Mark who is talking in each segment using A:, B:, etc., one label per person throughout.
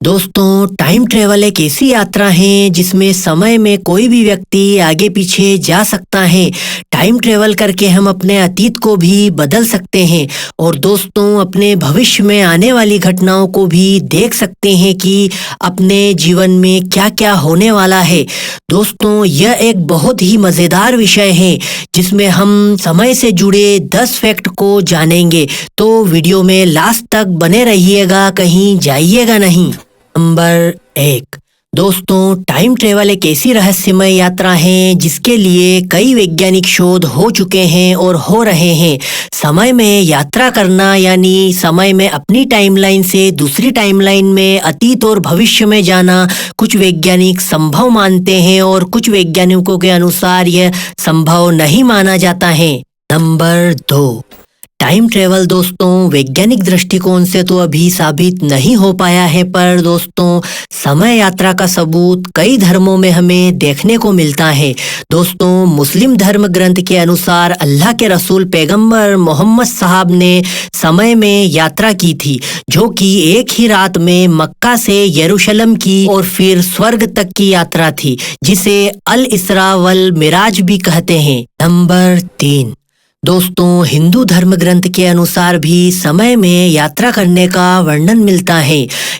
A: दोस्तों, time travel एक ऐसी यात्रा है जिसमें समय में कोई भी व्यक्ति आगे पीछे जा सकता है। टाइम ट्रेवल करके हम अपने अतीत को भी बदल सकते हैं और दोस्तों अपने भविष्य में आने वाली घटनाओं को भी देख सकते हैं कि अपने जीवन में क्या क्या होने वाला है। दोस्तों, यह एक बहुत ही मज़ेदार विषय है जिसमें हम समय से जुड़े 10 फैक्ट को जानेंगे। तो वीडियो में लास्ट तक बने रहिएगा, कहीं जाइएगा नहीं। नंबर 1। दोस्तों, टाइम ट्रेवल एक ऐसी रहस्यमय यात्रा है जिसके लिए कई वैज्ञानिक शोध हो चुके हैं और हो रहे हैं। समय में यात्रा करना यानी समय में अपनी टाइमलाइन से दूसरी टाइमलाइन में अतीत और भविष्य में जाना कुछ वैज्ञानिक संभव मानते हैं और कुछ वैज्ञानिकों के अनुसार यह संभव नहीं माना जाता है। नंबर 2। टाइम ट्रेवल दोस्तों वैज्ञानिक दृष्टिकोण से तो अभी साबित नहीं हो पाया है, पर दोस्तों समय यात्रा का सबूत कई धर्मों में हमें देखने को मिलता है। दोस्तों, मुस्लिम धर्म ग्रंथ के अनुसार अल्लाह के रसूल पैगंबर मोहम्मद साहब ने समय में यात्रा की थी, जो कि एक ही रात में मक्का से यरूशलेम की और फिर स्वर्ग तक की यात्रा थी, जिसे अल इसरा वल मिराज भी कहते हैं। नंबर 3। दोस्तों, हिंदू धर्म ग्रंथ के अनुसार भी समय में यात्रा करने का वर्णन मिलता है।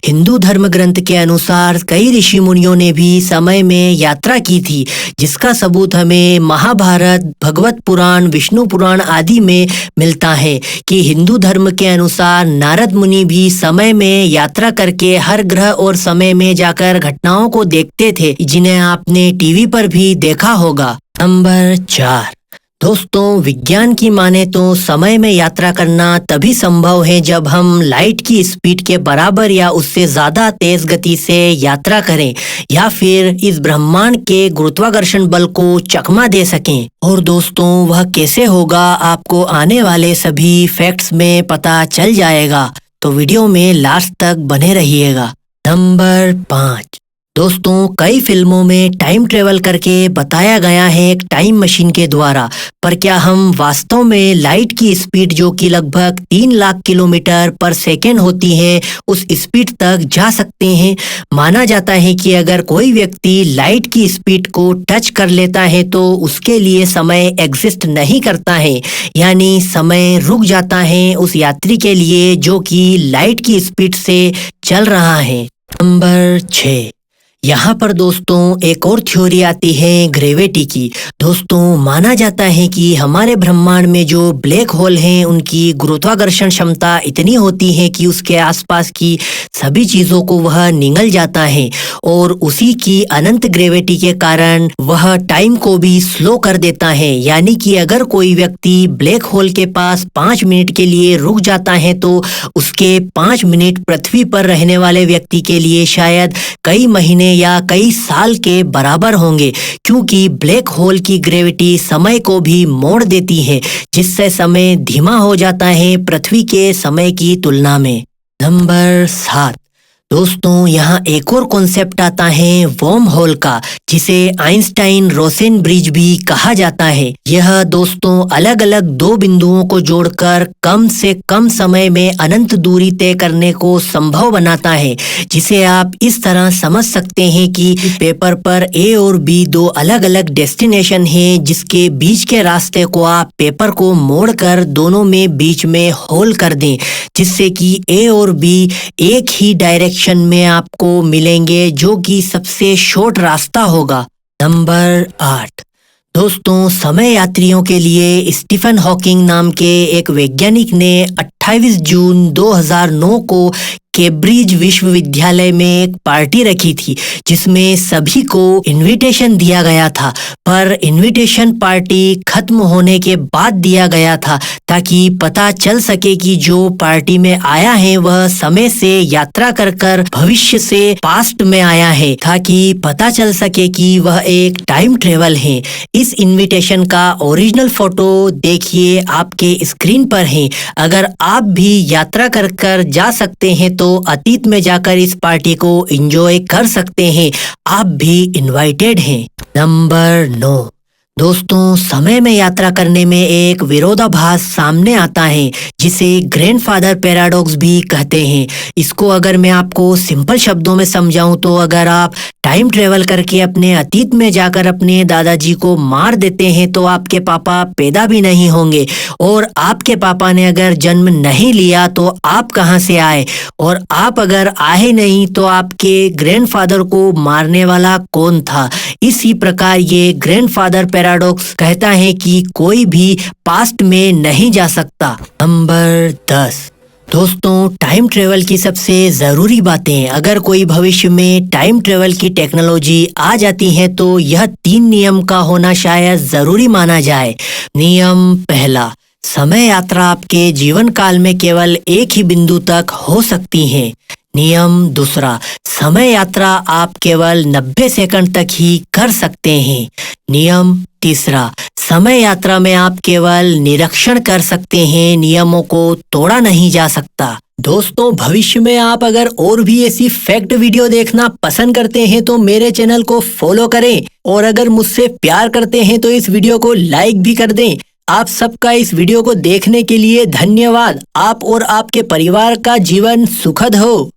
A: हिंदू धर्म ग्रंथ के अनुसार कई ऋषि मुनियों ने भी समय में यात्रा की थी, जिसका सबूत हमें महाभारत, भगवत पुराण, विष्णु पुराण आदि में मिलता है कि हिंदू धर्म के अनुसार नारद मुनि भी समय में यात्रा करके हर ग्रह और समय में जाकर घटनाओं को देखते थे, जिन्हें आपने टीवी पर भी देखा होगा। नंबर 4। दोस्तों, विज्ञान की माने तो समय में यात्रा करना तभी संभव है जब हम लाइट की स्पीड के बराबर या उससे ज्यादा तेज गति से यात्रा करें या फिर इस ब्रह्मांड के गुरुत्वाकर्षण बल को चकमा दे सकें। और दोस्तों, वह कैसे होगा आपको आने वाले सभी फैक्ट्स में पता चल जाएगा, तो वीडियो में लास्ट तक बने रहिएगा। नंबर 5। दोस्तों, कई फिल्मों में टाइम ट्रेवल करके बताया गया है एक टाइम मशीन के द्वारा, पर क्या हम वास्तव में लाइट की स्पीड जो कि लगभग 3 लाख किलोमीटर पर सेकेंड होती है उस स्पीड तक जा सकते हैं? माना जाता है कि अगर कोई व्यक्ति लाइट की स्पीड को टच कर लेता है तो उसके लिए समय एग्जिस्ट नहीं करता है, यानी समय रुक जाता है उस यात्री के लिए जो कि लाइट की स्पीड से चल रहा है। नंबर 6। यहाँ पर दोस्तों एक और थ्योरी आती है ग्रेविटी की। दोस्तों, माना जाता है कि हमारे ब्रह्मांड में जो ब्लैक होल हैं उनकी गुरुत्वाकर्षण क्षमता इतनी होती है कि उसके आसपास की सभी चीजों को वह निगल जाता है और उसी की अनंत ग्रेविटी के कारण वह टाइम को भी स्लो कर देता है। यानी कि अगर कोई व्यक्ति ब्लैक होल के पास 5 मिनट के लिए रुक जाता है तो उसके 5 मिनट पृथ्वी पर रहने वाले व्यक्ति के लिए शायद कई महीने या कई साल के बराबर होंगे, क्योंकि ब्लैक होल की ग्रेविटी समय को भी मोड़ देती है, जिससे समय धीमा हो जाता है पृथ्वी के समय की तुलना में। नंबर 7। दोस्तों, यहाँ एक और कॉन्सेप्ट आता है वर्म होल का, जिसे आइंस्टाइन रोसेन ब्रिज भी कहा जाता है। यह दोस्तों अलग अलग 2 बिंदुओं को जोड़कर कम से कम समय में अनंत दूरी तय करने को संभव बनाता है, जिसे आप इस तरह समझ सकते हैं कि पेपर पर ए और बी 2 अलग अलग डेस्टिनेशन है, जिसके बीच के रास्ते को आप पेपर को मोड़कर दोनों में बीच में होल कर दें, जिससे कि ए और बी एक ही डायरेक्शन में आपको मिलेंगे, जो कि सबसे शॉर्ट रास्ता होगा। नंबर 8। दोस्तों, समय यात्रियों के लिए स्टीफन हॉकिंग नाम के एक वैज्ञानिक ने 28 जून 2009 को कैम्ब्रिज विश्वविद्यालय में एक पार्टी रखी थी, जिसमें सभी को इनविटेशन दिया गया था, पर इनविटेशन पार्टी खत्म होने के बाद दिया गया था ताकि पता चल सके कि जो पार्टी में आया है वह समय से यात्रा कर कर भविष्य से पास्ट में आया है, ताकि पता चल सके कि वह एक टाइम ट्रेवल है। इस इनविटेशन का ओरिजिनल फोटो देखिए आपके स्क्रीन पर है। अगर आप भी यात्रा कर कर जा सकते हैं तो अतीत में जाकर इस पार्टी को एंजॉय कर सकते हैं। आप भी इनवाइटेड हैं। नंबर 9। दोस्तों, समय में यात्रा करने में एक विरोधाभास सामने आता है जिसे ग्रैंडफादर पैराडॉक्स भी कहते हैं। इसको अगर मैं आपको सिंपल शब्दों में समझाऊं तो अगर आप टाइम ट्रेवल करके अपने अतीत में जाकर अपने दादाजी को मार देते हैं तो आपके पापा पैदा भी नहीं होंगे, और आपके पापा ने अगर जन्म नहीं लिया तो आप कहां से आए, और आप अगर आए नहीं तो आपके ग्रैंडफादर को मारने वाला कौन था। इसी प्रकार ये ग्रैंडफादर पैराडॉक्स कहता है कि कोई भी पास्ट में नहीं जा सकता। नंबर 10। दोस्तों, टाइम ट्रेवल की सबसे जरूरी बातें। अगर कोई भविष्य में टाइम ट्रेवल की टेक्नोलॉजी आ जाती है तो यह 3 नियम का होना शायद जरूरी माना जाए। नियम पहला, समय यात्रा आपके जीवन काल में केवल एक ही बिंदु तक हो सकती है। नियम दूसरा, समय यात्रा आप केवल 90 सेकंड तक ही कर सकते हैं। नियम तीसरा, समय यात्रा में आप केवल निरीक्षण कर सकते हैं, नियमों को तोड़ा नहीं जा सकता। दोस्तों, भविष्य में आप अगर और भी ऐसी फैक्ट वीडियो देखना पसंद करते हैं तो मेरे चैनल को फॉलो करें, और अगर मुझसे प्यार करते हैं तो इस वीडियो को लाइक भी कर दें। आप सबका इस वीडियो को देखने के लिए धन्यवाद। आप और आपके परिवार का जीवन सुखद हो।